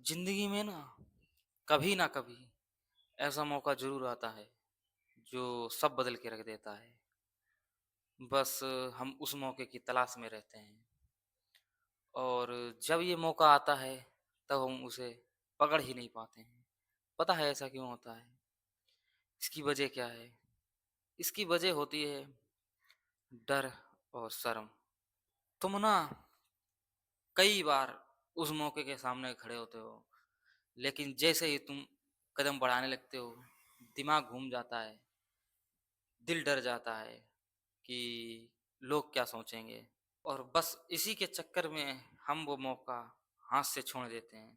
जिंदगी में ना कभी ऐसा मौका जरूर आता है जो सब बदल के रख देता है। बस हम उस मौके की तलाश में रहते हैं और जब ये मौका आता है तब हम उसे पकड़ ही नहीं पाते हैं। पता है ऐसा क्यों होता है? इसकी वजह क्या है? इसकी वजह होती है डर और शर्म। तुम कई बार उस मौके के सामने खड़े होते हो, लेकिन जैसे ही तुम कदम बढ़ाने लगते हो, दिमाग घूम जाता है, दिल डर जाता है कि लोग क्या सोचेंगे। और बस इसी के चक्कर में हम वो मौका हाथ से छोड़ देते हैं,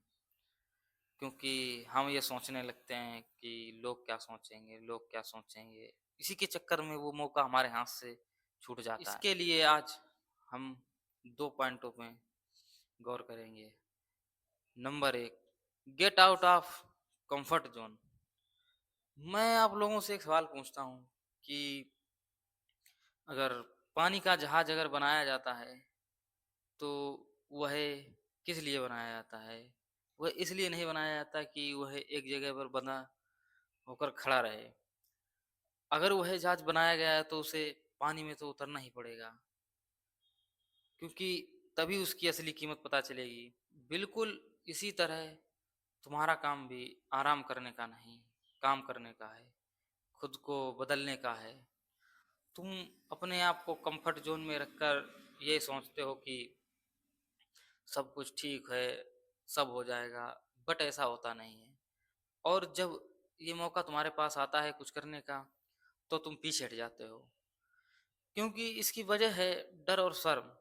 क्योंकि हम ये सोचने लगते हैं कि लोग क्या सोचेंगे, लोग क्या सोचेंगे। इसी के चक्कर में वो मौका हमारे हाथ से छूट जाता है। इसके लिए आज हम 2 पॉइंटों में गौर करेंगे। Number 1, get out of comfort zone. मैं आप लोगों से एक सवाल पूछता हूँ कि अगर पानी का जहाज अगर बनाया जाता है तो वह किस लिए बनाया जाता है? वह इसलिए नहीं बनाया जाता कि वह एक जगह पर बंधा होकर खड़ा रहे। अगर वह जहाज बनाया गया है तो उसे पानी में तो उतरना ही पड़ेगा, क्योंकि तभी उसकी असली कीमत पता चलेगी। बिल्कुल इसी तरह तुम्हारा काम भी आराम करने का नहीं, काम करने का है, खुद को बदलने का है। तुम अपने आप को कंफर्ट जोन में रखकर ये सोचते हो कि सब कुछ ठीक है, सब हो जाएगा, बट ऐसा होता नहीं है। और जब ये मौका तुम्हारे पास आता है कुछ करने का, तो तुम पीछे हट जाते हो, क्योंकि इसकी वजह है डर और शर्म।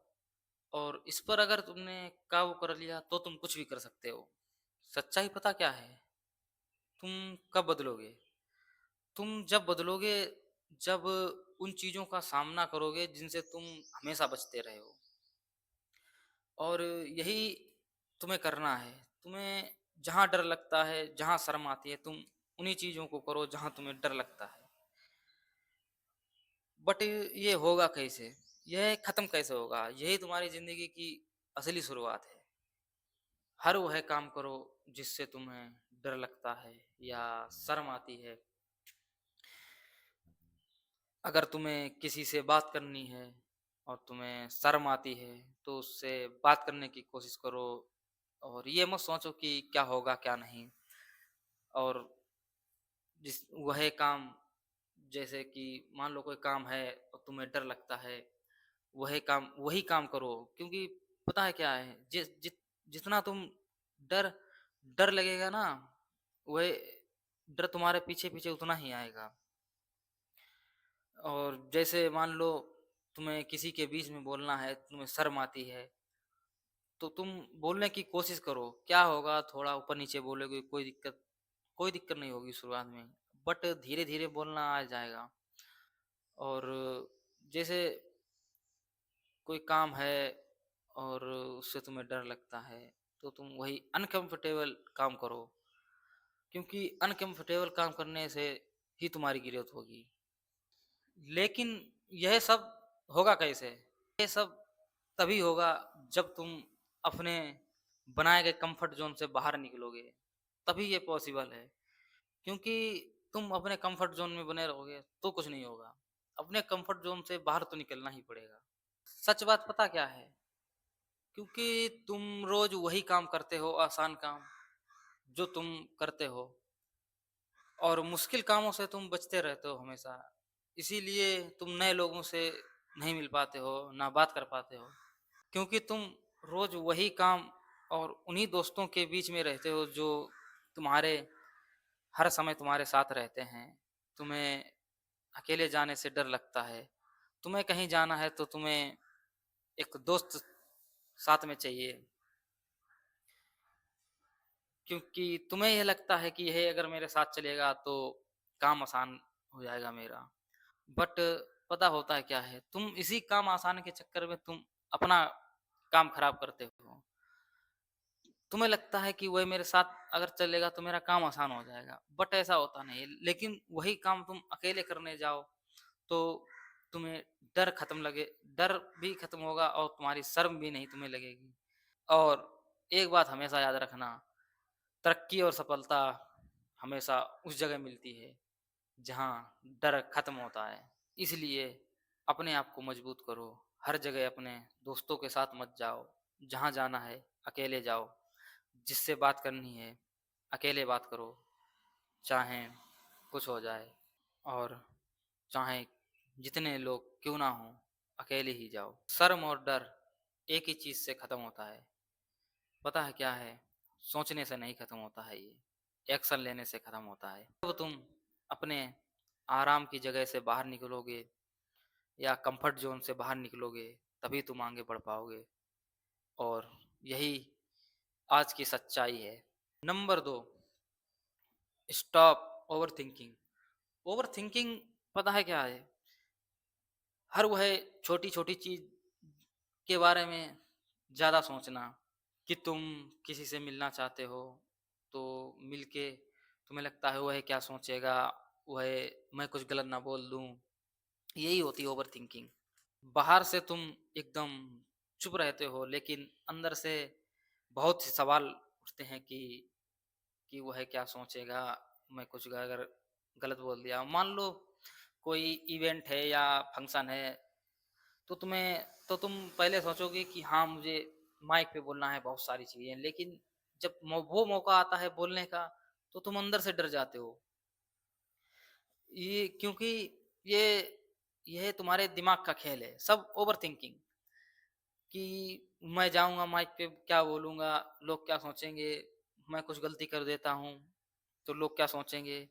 और इस पर अगर तुमने काबू कर लिया तो तुम कुछ भी कर सकते हो। सच्चाई पता क्या है? तुम कब बदलोगे? तुम जब बदलोगे, जब उन चीज़ों का सामना करोगे जिनसे तुम हमेशा बचते रहे हो। और यही तुम्हें करना है। तुम्हें जहाँ डर लगता है, जहाँ शर्म आती है, तुम उन्हीं चीज़ों को करो जहाँ तुम्हें डर लगता है। बट ये होगा कैसे? यह खत्म कैसे होगा? यही तुम्हारी ज़िंदगी की असली शुरुआत है। हर वह काम करो जिससे तुम्हें डर लगता है या शर्म आती है। अगर तुम्हें किसी से बात करनी है और तुम्हें शर्म आती है, तो उससे बात करने की कोशिश करो और ये मत सोचो कि क्या होगा, क्या नहीं। और जिस वह काम, जैसे कि मान लो कोई काम है और तुम्हें डर लगता है, वही काम करो, क्योंकि पता है क्या है, जितना तुम डर डर लगेगा ना, वह डर तुम्हारे पीछे पीछे उतना ही आएगा। और जैसे मान लो तुम्हें किसी के बीच में बोलना है, तुम्हें शर्म आती है, तो तुम बोलने की कोशिश करो। क्या होगा, थोड़ा ऊपर नीचे बोलोगे, कोई दिक्कत नहीं होगी शुरुआत में, बट धीरे धीरे बोलना आ जाएगा। और जैसे कोई काम है और उससे तुम्हें डर लगता है, तो तुम वही अनकंफर्टेबल काम करो, क्योंकि अनकंफर्टेबल काम करने से ही तुम्हारी ग्रोथ होगी। लेकिन यह सब होगा कैसे? ये सब तभी होगा जब तुम अपने बनाए गए कंफर्ट जोन से बाहर निकलोगे, तभी ये पॉसिबल है। क्योंकि तुम अपने कंफर्ट जोन में बने रहोगे तो कुछ नहीं होगा। अपने कंफर्ट जोन से बाहर तो निकलना ही पड़ेगा। सच बात पता क्या है? क्योंकि तुम रोज वही काम करते हो, आसान काम जो तुम करते हो, और मुश्किल कामों से तुम बचते रहते हो हमेशा। इसीलिए तुम नए लोगों से नहीं मिल पाते हो, ना बात कर पाते हो, क्योंकि तुम रोज वही काम और उन्हीं दोस्तों के बीच में रहते हो जो तुम्हारे हर समय तुम्हारे साथ रहते हैं। तुम्हें अकेले जाने से डर लगता है। तुम्हें कहीं जाना है तो तुम्हें एक दोस्त साथ में चाहिए, क्योंकि तुम्हें यह लगता है कि यह अगर मेरे साथ चलेगा तो काम आसान हो जाएगा मेरा। बट पता होता है क्या है, तुम इसी काम आसान के चक्कर में तुम अपना काम खराब करते हो। तुम्हें लगता है कि वह मेरे साथ अगर चलेगा तो मेरा काम आसान हो जाएगा, बट ऐसा होता नहीं है। लेकिन वही काम तुम अकेले करने जाओ तो तुम्हें डर भी खत्म होगा और तुम्हारी शर्म भी नहीं तुम्हें लगेगी। और एक बात हमेशा याद रखना, तरक्की और सफलता हमेशा उस जगह मिलती है जहाँ डर खत्म होता है। इसलिए अपने आप को मजबूत करो। हर जगह अपने दोस्तों के साथ मत जाओ। जहाँ जाना है अकेले जाओ। जिससे बात करनी है अकेले बात करो। चाहे कुछ हो जाए और चाहे जितने लोग क्यों ना हों, अकेले ही जाओ। शर्म और डर एक ही चीज़ से ख़त्म होता है। पता है क्या है? सोचने से नहीं ख़त्म होता है ये, एक्शन लेने से ख़त्म होता है। जब तुम अपने आराम की जगह से बाहर निकलोगे या कंफर्ट ज़ोन से बाहर निकलोगे, तभी तुम आगे बढ़ पाओगे और यही आज की सच्चाई है। Number 2, stop overthinking. ओवरथिंकिंग पता है क्या है? हर वह छोटी-छोटी चीज़ के बारे में ज़्यादा सोचना कि तुम किसी से मिलना चाहते हो, तो मिलके तुम्हें लगता है वह क्या सोचेगा, वह मैं कुछ गलत ना बोल दूँ, यही होती है ओवरथिंकिंग। बाहर से तुम एकदम चुप रहते हो, लेकिन अंदर से बहुत से सवाल उठते हैं कि वह क्या सोचेगा, मैं कुछ अगर गलत बोल दिया। मान लो कोई इवेंट है या फंक्शन है, तो तुम पहले सोचोगे कि हाँ, मुझे माइक पे बोलना है बहुत सारी चीज़ें, लेकिन जब वो मौका आता है बोलने का, तो तुम अंदर से डर जाते हो। ये क्योंकि ये यह तुम्हारे दिमाग का खेल है, सब ओवरथिंकिंग कि मैं जाऊँगा माइक पे क्या बोलूँगा, लोग क्या सोचेंगे, मैं कुछ गलती कर देता हूँ, तो लोग क्या सोचेंगे।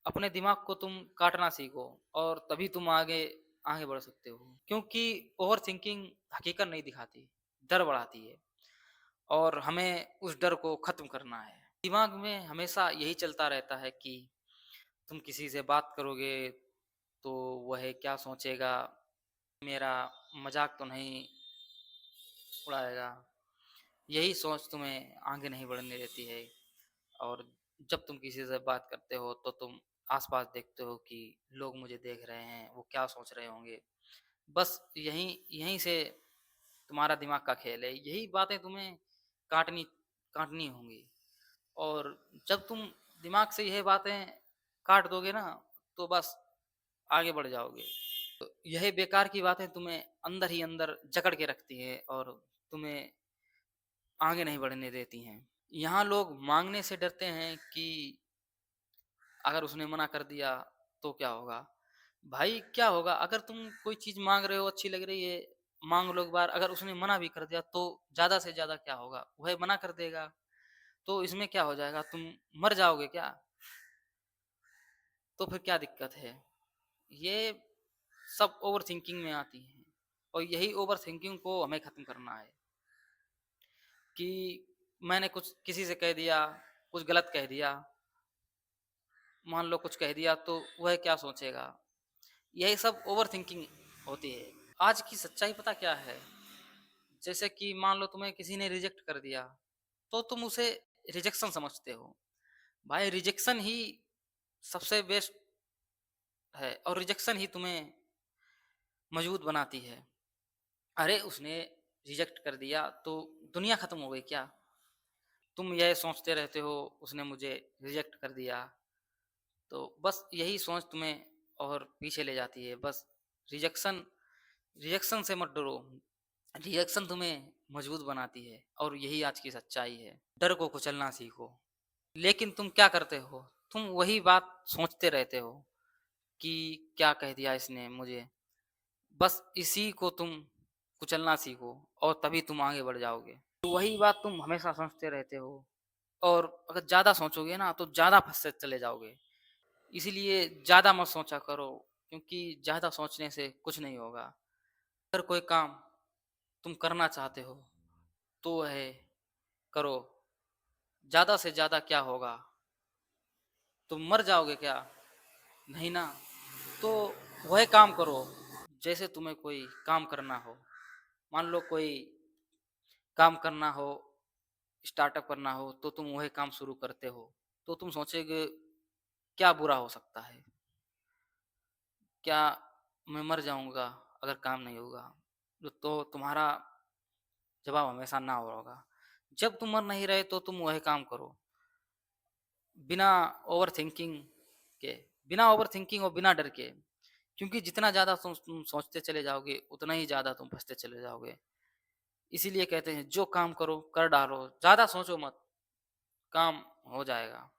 अपने दिमाग को तुम काटना सीखो और तभी तुम आगे आगे बढ़ सकते हो। क्योंकि ओवरथिंकिंग हकीकत नहीं दिखाती, डर बढ़ाती है और हमें उस डर को खत्म करना है। दिमाग में हमेशा यही चलता रहता है कि तुम किसी से बात करोगे तो वह क्या सोचेगा, मेरा मजाक तो नहीं उड़ाएगा। यही सोच तुम्हें आगे नहीं बढ़ने देती है और जब तुम किसी से बात करते हो तो तुम आसपास देखते हो कि लोग मुझे देख रहे हैं, वो क्या सोच रहे होंगे। बस यहीं यहीं से तुम्हारा दिमाग का खेल है, यही बातें तुम्हें काटनी काटनी होंगी और जब तुम दिमाग से यह बातें काट दोगे ना, तो बस आगे बढ़ जाओगे। तो यह बेकार की बातें तुम्हें अंदर ही अंदर जकड़ के रखती है और तुम्हें आगे नहीं बढ़ने देती हैं। यहाँ लोग मांगने से डरते हैं कि अगर उसने मना कर दिया तो क्या होगा? भाई क्या होगा? अगर तुम कोई चीज़ माँग रहे हो, अच्छी लग रही है, माँग लो एक बार, अगर उसने मना भी कर दिया तो ज़्यादा से ज़्यादा क्या होगा? वह मना कर देगा, तो इसमें क्या हो जाएगा? तुम मर जाओगे क्या? तो फिर क्या दिक्कत है? ये सब ओवरथिंकिंग में आती हैं और यही ओवरथिंकिंग को हमें ख़त्म करना है कि मैंने कुछ किसी से कह दिया, कुछ गलत कह दिया, मान लो कुछ कह दिया तो वह क्या सोचेगा? यही सब ओवरथिंकिंग होती है। आज की सच्चाई पता क्या है? जैसे कि मान लो तुम्हें किसी ने रिजेक्ट कर दिया, तो तुम उसे रिजेक्शन समझते हो। भाई रिजेक्शन ही सबसे बेस्ट है और रिजेक्शन ही तुम्हें मजबूत बनाती है। अरे उसने रिजेक्ट कर दिया तो दुनिया खत्म हो गई क्या? तुम यह सोचते रहते हो उसने मुझे रिजेक्ट कर दिया, तो बस यही सोच तुम्हें और पीछे ले जाती है। बस रिजेक्शन रिजेक्शन से मत डरो। रिएक्शन तुम्हें मजबूत बनाती है और यही आज की सच्चाई है। डर को कुचलना सीखो। लेकिन तुम क्या करते हो? तुम वही बात सोचते रहते हो कि क्या कह दिया इसने मुझे। बस इसी को तुम कुचलना सीखो और तभी तुम आगे बढ़ जाओगे। तो वही बात तुम हमेशा सोचते रहते हो और अगर ज़्यादा सोचोगे ना तो ज़्यादा फंसते चले जाओगे। इसीलिए ज़्यादा मत सोचा करो क्योंकि ज़्यादा सोचने से कुछ नहीं होगा। अगर कोई काम तुम करना चाहते हो तो वह करो। ज़्यादा से ज़्यादा क्या होगा? तुम मर जाओगे क्या? नहीं ना। तो वह काम करो। जैसे तुम्हें कोई काम करना हो, मान लो कोई काम करना हो, स्टार्टअप करना हो, तो तुम वही काम शुरू करते हो। तो तुम सोचोगे क्या बुरा हो सकता है? क्या मैं मर जाऊँगा अगर काम नहीं होगा? तो तुम्हारा जवाब हमेशा ना होगा। जब तुम मर नहीं रहे तो तुम वह काम करो, बिना ओवरथिंकिंग के, बिना ओवरथिंकिंग और बिना डर के। क्योंकि जितना ज़्यादा तुम सोचते चले जाओगे, उतना ही ज़्यादा तुम फँसते चले जाओगे। इसीलिए कहते हैं जो काम करो कर डालो, ज़्यादा सोचो मत, काम हो जाएगा।